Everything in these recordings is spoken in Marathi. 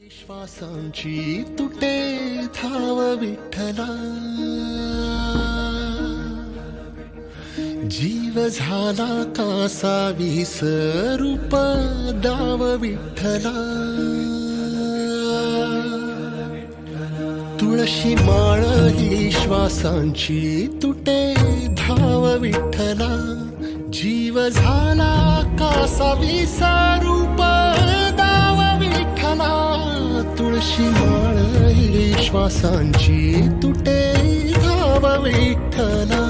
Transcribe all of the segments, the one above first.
श्वासांची तुटे धाव विठ्ठला, जीव झाला कासा विसरूप दाव विठ्ठला. तुळशी माळ ही श्वासांची तुटे धाव विठ्ठला, जीव झाला कासा विसरूप दाव विठ्ठला. तुळशी माळ ही श्वासांची तुटे धाव विठ्ठला.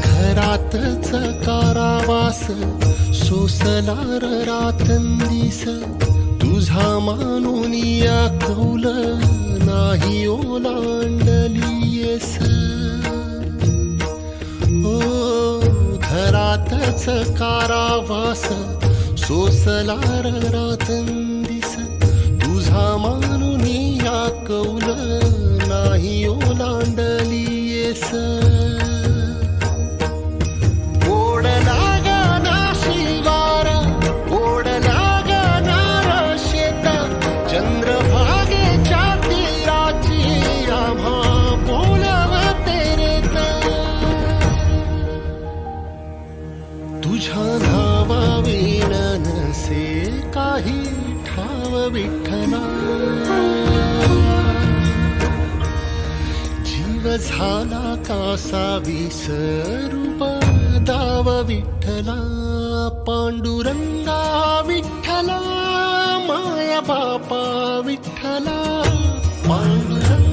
घरातच कारावास सोसलार रातंदिस, तुझा मानून या कौल नाही ओलांडलीयस. हो घरातच कारावास सोसलार रातंदिस, तुझा मानून या कौल नाही ओलांडलीयस. तुझ्या नावाविण नसे काही ठाव विठ्ठला, जीव झाला कासा विसरूप दाव विठ्ठला. पांडुरंगा विठ्ठला, माया बापा विठ्ठला, पांडुरंगा